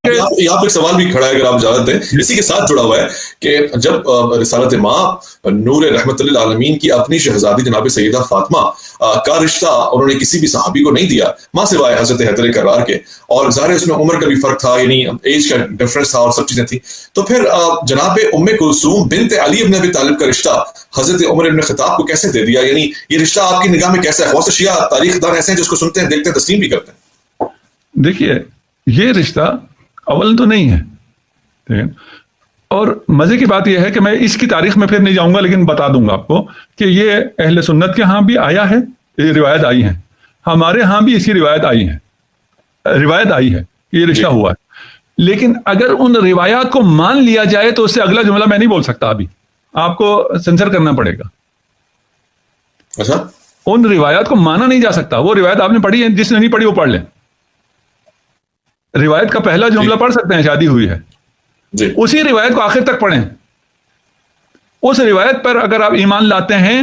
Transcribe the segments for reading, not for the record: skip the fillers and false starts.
یہاں پہ ایک سوال بھی کھڑا ہے اگر آپ اجازت دیں، اسی کے ساتھ جڑا ہوا ہے کہ جب رسالت ماں نور رحمت للعالمین کی اپنی شہزادی جناب سیدہ فاطمہ کا رشتہ انہوں نے کسی بھی صحابی کو نہیں دیا ماں سوائے حضرت حیدر کرار کے، اور ظاہر اس میں عمر کا بھی فرق تھا، یعنی ایج کا ڈفرنس تھا اور سب چیزیں تھیں، تو پھر جناب ام کلثوم بنت علی ابن ابی طالب کا رشتہ حضرت عمر ابن خطاب کو کیسے دے دیا؟ یعنی یہ رشتہ آپ کی نگاہ میں کیسا ہے؟ بہت سے شیعہ تاریخ دان ایسے ہیں جس کو سنتے ہیں، دیکھتے ہیں، تسلیم بھی کرتے ہیں۔ دیکھیے یہ رشتہ اول تو نہیں ہے، اور مزے کی بات یہ ہے کہ میں اس کی تاریخ میں پھر نہیں جاؤں گا، لیکن بتا دوں گا آپ کو کہ یہ اہل سنت کے ہاں بھی آیا ہے، یہ روایت آئی ہے، ہمارے ہاں بھی اسی روایت آئی ہے کہ یہ رشتہ ہوا ہے، لیکن اگر ان روایات کو مان لیا جائے تو اس سے اگلا جملہ میں نہیں بول سکتا، ابھی آپ کو سینسر کرنا پڑے گا۔ اچھا، ان روایات کو مانا نہیں جا سکتا، وہ روایت آپ نے پڑھی ہے، جس نے نہیں پڑھی وہ پڑھ لیں، روایت کا پہلا جملہ پڑھ سکتے ہیں شادی ہوئی ہے، اسی روایت کو آخر تک پڑھیں، اس روایت پر اگر آپ ایمان لاتے ہیں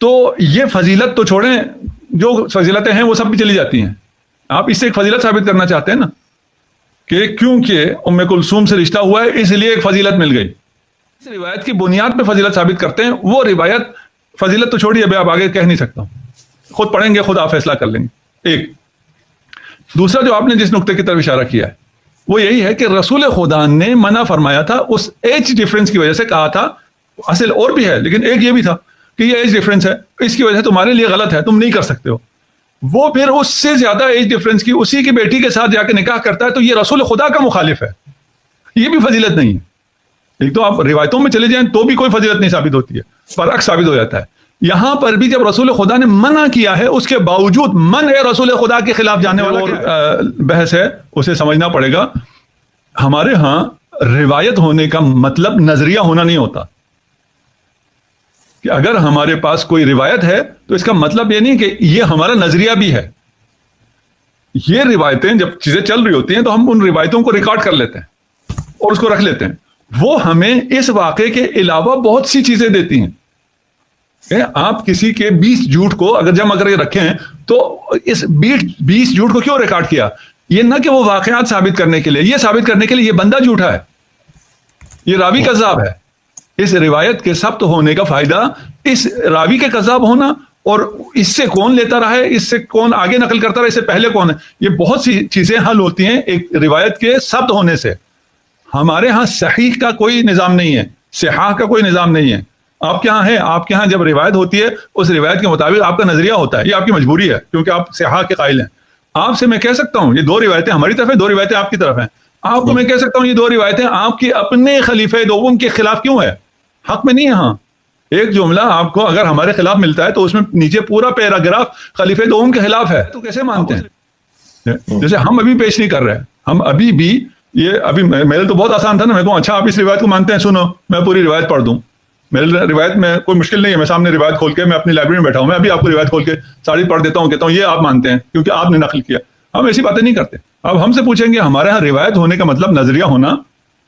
تو یہ فضیلت تو چھوڑیں، جو فضیلتیں ہیں وہ سب بھی چلی جاتی ہیں۔ آپ اس سے ایک فضیلت ثابت کرنا چاہتے ہیں نا کہ کیونکہ ام کلثوم سے رشتہ ہوا ہے اس لیے ایک فضیلت مل گئی، اس روایت کی بنیاد پہ فضیلت ثابت کرتے ہیں، وہ روایت فضیلت تو چھوڑیے، ابھی آپ آگے کہہ نہیں سکتا، خود پڑھیں گے، خود آپ فیصلہ کر لیں گے۔ ایک دوسرا جو آپ نے جس نقطے کی طرف اشارہ کیا ہے وہ یہی ہے کہ رسول خدا نے منع فرمایا تھا، اس ایج ڈیفرنس کی وجہ سے کہا تھا، اصل اور بھی ہے لیکن ایک یہ بھی تھا کہ یہ ایج ڈیفرنس ہے، اس کی وجہ سے تمہارے لیے غلط ہے، تم نہیں کر سکتے ہو۔ وہ پھر اس سے زیادہ ایج ڈیفرنس کی اسی کی بیٹی کے ساتھ جا کے نکاح کرتا ہے، تو یہ رسول خدا کا مخالف ہے، یہ بھی فضیلت نہیں ہے۔ ایک تو آپ روایتوں میں چلے جائیں تو بھی کوئی فضیلت نہیں ثابت ہوتی ہے، برعکس ثابت ہو جاتا ہے۔ یہاں پر بھی جب رسول خدا نے منع کیا ہے، اس کے باوجود منع رسول خدا کے خلاف جانے والا بحث ہے، اسے سمجھنا پڑے گا۔ ہمارے ہاں روایت ہونے کا مطلب نظریہ ہونا نہیں ہوتا، کہ اگر ہمارے پاس کوئی روایت ہے تو اس کا مطلب یہ نہیں کہ یہ ہمارا نظریہ بھی ہے۔ یہ روایتیں جب چیزیں چل رہی ہوتی ہیں تو ہم ان روایتوں کو ریکارڈ کر لیتے ہیں اور اس کو رکھ لیتے ہیں، وہ ہمیں اس واقعے کے علاوہ بہت سی چیزیں دیتی ہیں۔ آپ کسی کے 20 جھوٹ کو اگر جمع کر کے رکھے ہیں تو اس 20 جھوٹ کو کیوں ریکارڈ کیا؟ یہ نہ کہ وہ واقعات ثابت کرنے کے لیے، یہ ثابت کرنے کے لیے یہ بندہ جھوٹا ہے، یہ راوی کذاب ہے۔ اس روایت کے ثبت ہونے کا فائدہ اس راوی کے کذاب ہونا، اور اس سے کون لیتا رہا ہے، اس سے کون آگے نقل کرتا رہا، اس سے پہلے کون ہے، یہ بہت سی چیزیں حل ہوتی ہیں ایک روایت کے ثبت ہونے سے۔ ہمارے ہاں صحیح کا کوئی نظام نہیں ہے، صحاح کا کوئی نظام نہیں ہے۔ آپ کے ہاں ہے، آپ کے ہاں جب روایت ہوتی ہے اس روایت کے مطابق آپ کا نظریہ ہوتا ہے، یہ آپ کی مجبوری ہے کیونکہ آپ صحاح کے قائل ہیں۔ آپ سے میں کہہ سکتا ہوں یہ 2 روایتیں ہماری طرف ہیں، 2 روایتیں آپ کی طرف ہیں، آپ کو میں کہہ سکتا ہوں یہ 2 روایتیں آپ کے اپنے خلیفہ دوم کے خلاف کیوں ہے، حق میں نہیں ہے۔ ہاں ایک جملہ آپ کو اگر ہمارے خلاف ملتا ہے تو اس میں نیچے پورا پیراگراف خلیفہ دوم کے خلاف ہے، تو کیسے مانتے ہیں؟ جیسے ہم ابھی پیش نہیں کر رہے ہیں، ہم ابھی بھی یہ ابھی میرے تو بہت آسان تھا نا، میں کہوں اچھا آپ اس روایت کو مانتے ہیں، سنو میں پوری روایت پڑھ دوں، میری روایت میں کوئی مشکل نہیں ہے، میں سامنے روایت کھول کے، میں اپنی لائبریری میں بیٹھا ہوں، میں ابھی آپ کو روایت کھول کے ساری پڑھ دیتا ہوں، کہتا ہوں یہ آپ مانتے ہیں کیونکہ آپ نے نقل کیا۔ ہم ایسی باتیں نہیں کرتے۔ اب ہم سے پوچھیں گے ہمارے ہاں روایت ہونے کا مطلب نظریہ ہونا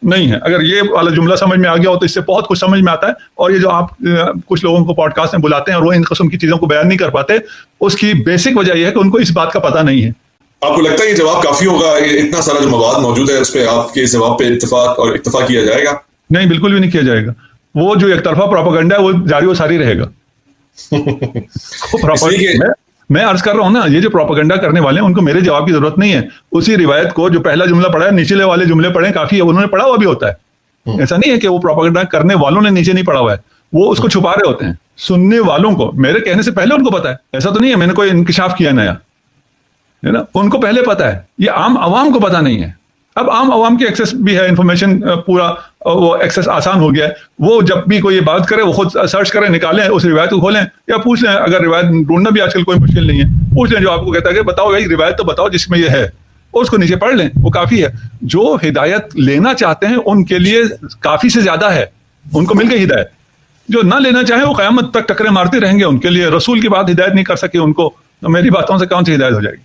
نہیں ہے، اگر یہ والا جملہ سمجھ میں آ گیا ہو تو اس سے بہت کچھ سمجھ میں آتا ہے۔ اور یہ جو آپ کچھ لوگوں کو پوڈ کاسٹ میں بلاتے ہیں اور وہ ان قسم کی چیزوں کو بیان نہیں کر پاتے، اس کی بیسک وجہ یہ ہے کہ ان کو اس بات کا پتہ نہیں ہے۔ آپ کو لگتا ہے یہ جواب کافی ہوگا؟ اتنا سارا جو مواد موجود ہے اس پہ آپ کے جواب پہ اتفاق اور اکتفا کیا جائے گا؟ نہیں، بالکل بھی نہیں کیا جائے گا۔ وہ جو ایک طرفہ پروپیگنڈا ہے وہ جاری و ساری رہے گا۔ میں عرض کر رہا ہوں نا، یہ جو پروپیگنڈا کرنے والے ہیں ان کو میرے جواب کی ضرورت نہیں ہے، اسی روایت کو جو پہلا جملہ پڑھا ہے نیچلے والے جملے پڑھیں کافی ہے، انہوں نے پڑھا ہوا بھی ہوتا ہے۔ ایسا نہیں ہے کہ وہ پروپیگنڈا کرنے والوں نے نیچے نہیں پڑھا ہوا ہے، وہ اس کو چھپا رہے ہوتے ہیں۔ سننے والوں کو میرے کہنے سے پہلے ان کو پتا ہے، ایسا تو نہیں ہے میں نے کوئی انکشاف کیا نیا، ہے نا، ان کو پہلے پتا ہے، یہ عام عوام کو پتا نہیں ہے۔ اب عام عوام کی ایکسیس بھی ہے، انفارمیشن پورا وہ ایکسیس آسان ہو گیا ہے، وہ جب بھی کوئی بات کرے وہ خود سرچ کریں، نکالیں، اس روایت کو کھولیں یا پوچھ لیں، اگر روایت ڈھونڈنا بھی آج کل کوئی مشکل نہیں ہے، پوچھ لیں جو آپ کو کہتا ہے کہ بتاؤ بھائی روایت تو بتاؤ جس میں یہ ہے، اس کو نیچے پڑھ لیں، وہ کافی ہے۔ جو ہدایت لینا چاہتے ہیں ان کے لیے کافی سے زیادہ ہے، ان کو مل گئی ہدایت۔ جو نہ لینا چاہیں وہ قیامت تک ٹکرے مارتے رہیں گے، ان کے لیے رسول کی بات ہدایت نہیں کر سکے ان کو، تو میری باتوں سے کون سی ہدایت ہو جائے گی؟